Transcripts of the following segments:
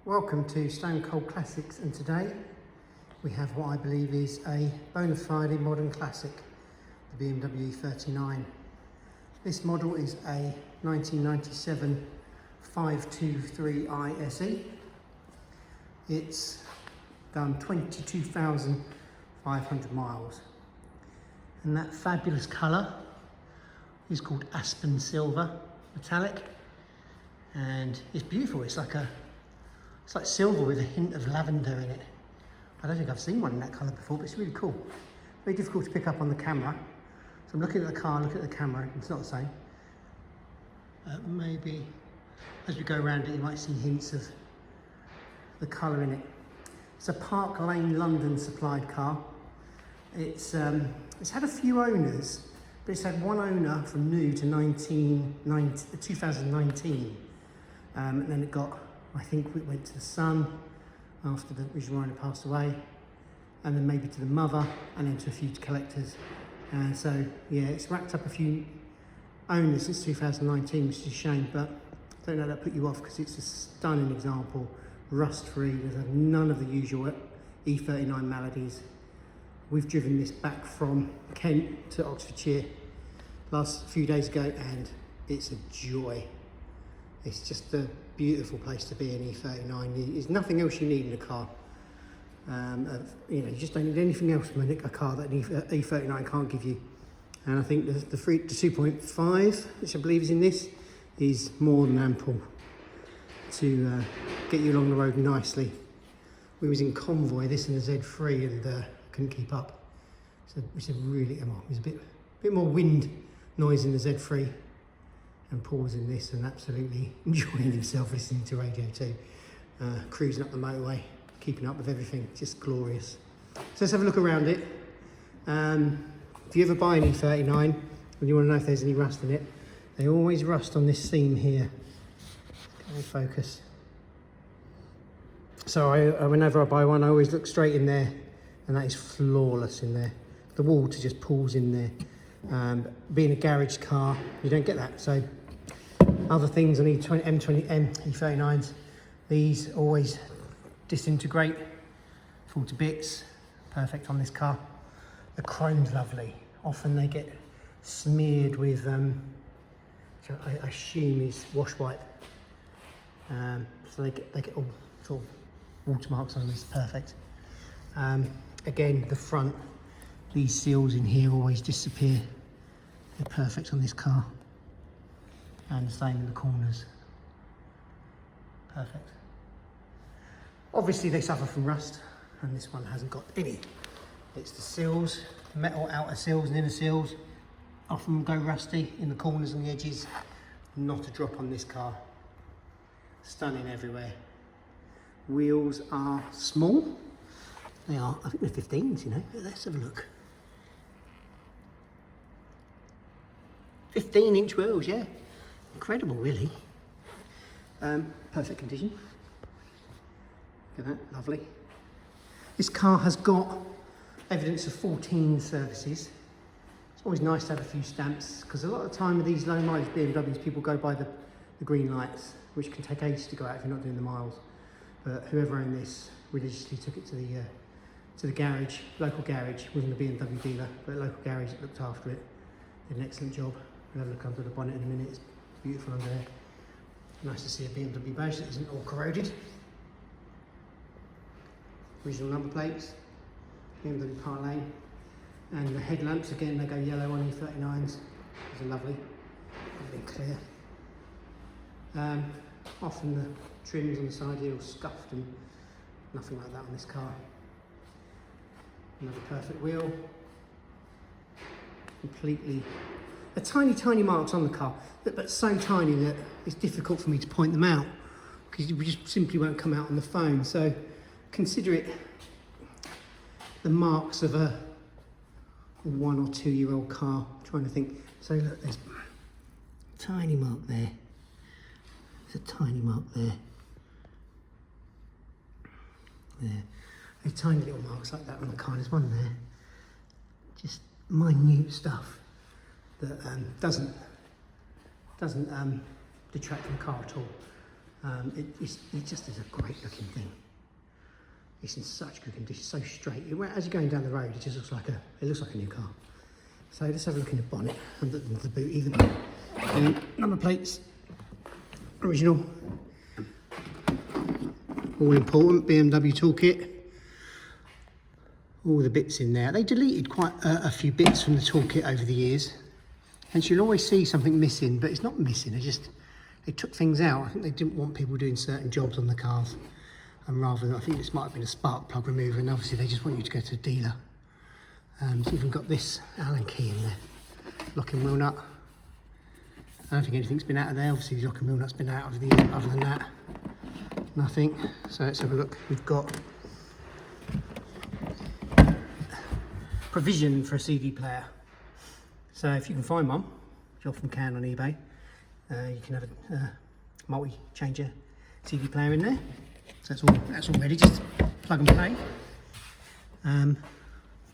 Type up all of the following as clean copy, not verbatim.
Welcome to Stone Cold Classics, and today we have what I believe is a bona fide modern classic, the BMW E39. This model is a 1997 523i SE. It's done 22,500 miles, and that fabulous colour is called Aspen Silver Metallic, and it's beautiful. It's like silver with a hint of lavender in it. I don't think I've seen one in that colour before, but it's really cool. Very difficult to pick up on the camera. So I'm looking at the car, looking at the camera, it's not the same. Maybe as we go around it, you might see hints of the colour in it. It's a Park Lane London supplied car. It's had a few owners, but it's had one owner from new to 2019. And then it got, I think it went to the son after the original owner passed away, and then maybe to the mother, and then to a few collectors. And so, yeah, it's racked up a few owners since 2019, which is a shame, but I don't know that put you off because it's a stunning example, rust-free. There's none of the usual E39 maladies. We've driven this back from Kent to Oxfordshire last few days ago, and it's a joy. It's just a beautiful place to be in E39. There's nothing else you need in a car. You just don't need anything else from a car that an E39 can't give you. And I think the 2.5, which I believe is in this, is more than ample to get you along the road nicely. We was in Convoy, this and the Z3, and couldn't keep up. So it's a really, there's a bit more wind noise in the Z3. And Paul was in this and absolutely enjoying himself listening to radio too. Cruising up the motorway, keeping up with everything, just glorious. So let's have a look around it. If you ever buy an E39 and you want to know if there's any rust in it, they always rust on this seam here. Can I focus? So whenever I buy one, I always look straight in there, and that is flawless in there. The water just pools in there. Being a garage car, you don't get that. So other things on E39s, these always disintegrate, fall to bits. Perfect on this car. The chrome's lovely. Often they get smeared with, which I assume is wash wipe. So they get all sort of watermarks on this. Perfect. Again, the front, these seals in here always disappear. They're perfect on this car. And the same in the corners. Perfect. Obviously they suffer from rust, and this one hasn't got any. It's the seals, metal outer seals and inner seals often go rusty in the corners and the edges. Not a drop on this car. Stunning everywhere. Wheels are small. They are, I think they're 15s, you know. Let's have a look. 15-inch wheels, yeah. Incredible, really. Perfect condition. Look at that, lovely. This car has got evidence of 14 services. It's always nice to have a few stamps, because a lot of the time with these low mileage BMWs, people go by the green lights, which can take ages to go out if you're not doing the miles. But whoever owned this religiously took it to the garage, local garage. Wasn't a BMW dealer, but a local garage that looked after it. Did an excellent job. We'll have a look under the bonnet in a minute. It's beautiful under there. Nice to see a BMW badge that isn't all corroded. Original number plates, BMW Park Lane. And the headlamps, again, they go yellow on E39s. These are lovely, clear. Often the trims on the side here are scuffed, and nothing like that on this car. Another perfect wheel. Completely. They're tiny marks on the car, but so tiny that it's difficult for me to point them out because we just simply won't come out on the phone. So consider it the marks of a 1 or 2 year old car. I'm trying to think. So look, there's a tiny mark there. There's a tiny mark there. There. There's tiny little marks like that on the car. There's one there. Just minute stuff that doesn't detract from the car at all. It just is a great looking thing. It's in such good condition, so straight. As you're going down the road, it just looks like a new car. So let's have a look in the bonnet and the boot even. And number plates, original. All important BMW toolkit. All the bits in there. They deleted quite a few bits from the toolkit over the years. And you'll always see something missing, but it's not missing. They took things out. I think they didn't want people doing certain jobs on the cars. And rather than, I think this might have been a spark plug remover, and obviously they just want you to go to the dealer. So you've got this Allen key in there. Locking wheel nut. I don't think anything's been out of there. Obviously the locking wheel nut's been out of the other than that. Nothing. So let's have a look. We've got provision for a CD player. So if you can find one, which you often can on eBay, you can have a multi-changer CD player in there. So that's all ready, just plug and play.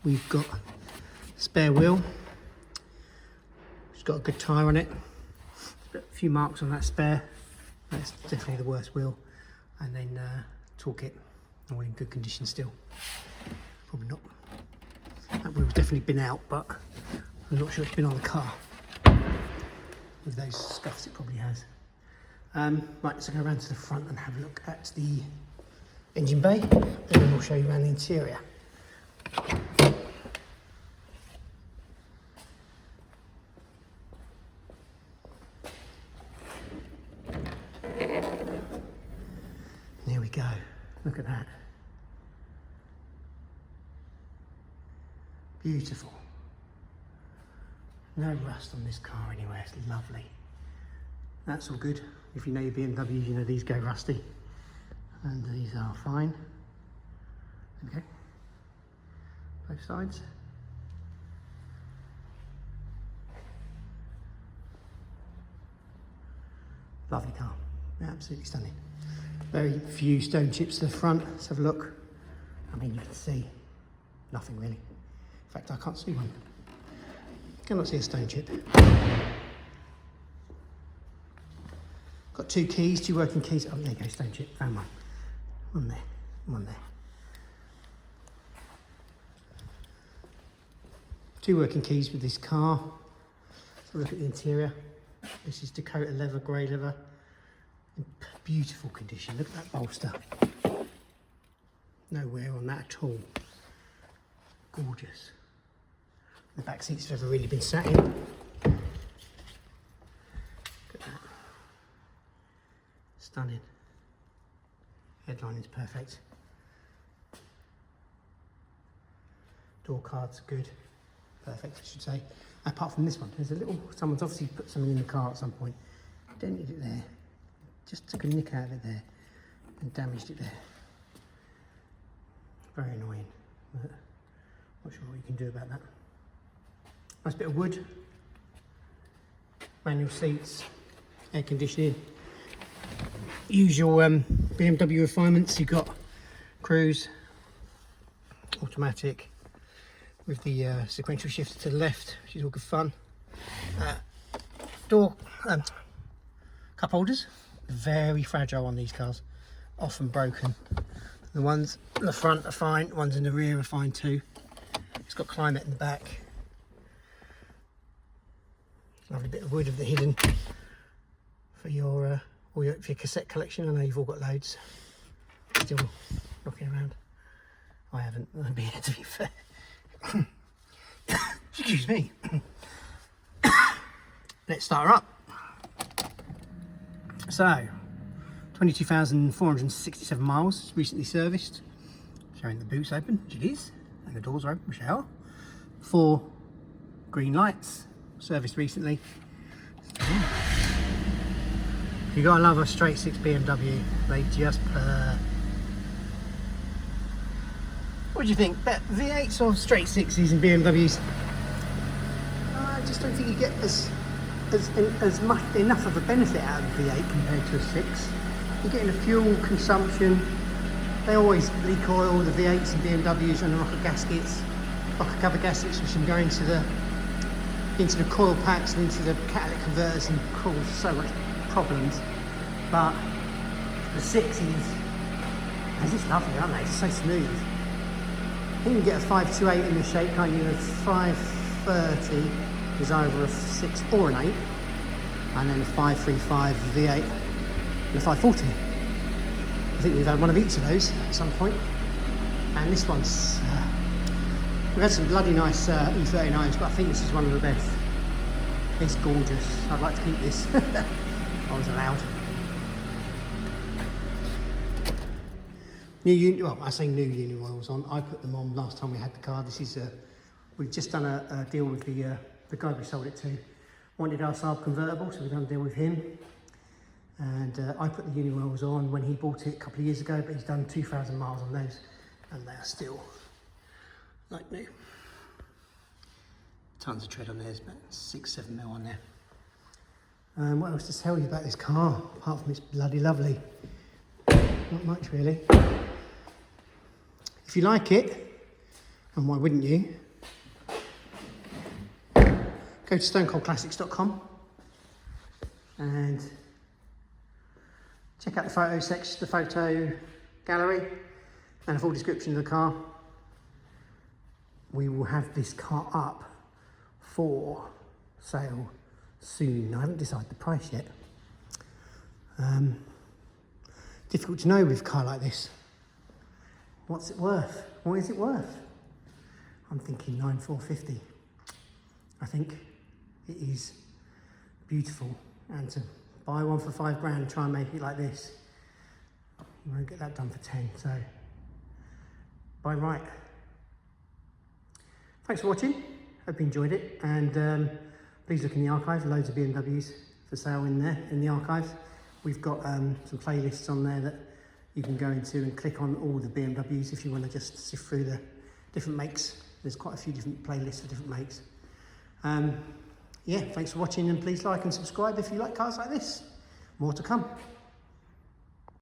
We've got spare wheel. It's got a good tyre on it. A few marks on that spare. That's definitely the worst wheel. And then toolkit, all in good condition still. Probably not. That wheel's definitely been out, but I'm not sure it's been on the car. With those scuffs, it probably has. Right, so go around to the front and have a look at the engine bay, and then we'll show you around the interior. There we go. Look at that. Beautiful. No rust on this car anywhere, it's lovely. That's all good. If you know your BMWs, you know these go rusty. And these are fine. Okay. Both sides. Lovely car. Absolutely stunning. Very few stone chips to the front. Let's have a look. I mean, you can see nothing really. In fact, I can't see one. Cannot see a stone chip. Got two keys, two working keys. Oh, there you go, stone chip. Found one. One there, one there. Two working keys with this car. Let's have a look at the interior. This is Dakota leather, grey leather. In beautiful condition. Look at that bolster. No wear on that at all. Gorgeous. The back seats have ever really been sat in. Look at that. Stunning. Headline is perfect. Door cards are good. Perfect, I should say. Apart from this one, there's a little, someone's obviously put something in the car at some point. Dented it there. Just took a nick out of it there and damaged it there. Very annoying. But not sure what you can do about that. Nice bit of wood. Manual seats. Air conditioning. Usual BMW refinements. You've got cruise, automatic, with the sequential shifter to the left, which is all good fun. Door cup holders, very fragile on these cars, often broken. The ones in the front are fine, the ones in the rear are fine too. It's got climate in the back. Lovely bit of wood of the hidden for your for your cassette collection. I know you've all got loads. Still knocking around. I haven't, to be fair. Excuse me. Let's start her up. So, 22,467 miles, recently serviced. Showing the boot's open, which it is, and the doors are open, which they are. 4 green lights, serviced recently. You gotta love a straight 6 BMW. They just purr. What do you think? V8s or straight 6s in BMWs? I just don't think you get as much enough of a benefit out of the V8 compared to a 6. You're getting a fuel consumption. They always leak oil, the V8s and BMWs, and the rocker gaskets, rocker cover gaskets, which can go into the coil packs and into the catalytic converters and cause so much problems. But The 6s, they're just lovely, aren't they? It's so smooth. I think you can get a 528 in the shape, can't you? A 530 is either a 6 or an 8, and then a 535 V8 and a 540. I think we've had one of each of those at some point. And this one's, we've had some bloody nice E39s, but I think this is one of the best. It's gorgeous. I'd like to keep this. I was allowed. Well, I say new uni oils on. I put them on last time we had the car. This is we've just done a deal with the guy we sold it to. Wanted our Saab convertible, so we've done a deal with him. And I put the uni oils on when he bought it a couple of years ago, but he's done 2,000 miles on those, and they are still like new. Tons of tread on there, there's about 6-7 mil on there. What else to tell you about this car, apart from it's bloody lovely? Not much really. If you like it, and why wouldn't you, go to stonecoldclassics.com and check out the photo section, the photo gallery, and a full description of the car. We will have this car up for sale soon. I haven't decided the price yet. Difficult to know with a car like this. What's it worth? What is it worth? I'm thinking 9,450. I think it is beautiful, and to buy one for £5 and try and make it like this, you won't get that done for 10. So buy right. Thanks for watching. Hope you enjoyed it, and please look in the archive. Loads of BMWs for sale in there in the archives. We've got some playlists on there that you can go into and click on all the BMWs if you want to just sift through the different makes. There's quite a few different playlists of different makes. Yeah, thanks for watching, and please like and subscribe if you like cars like this. More to come.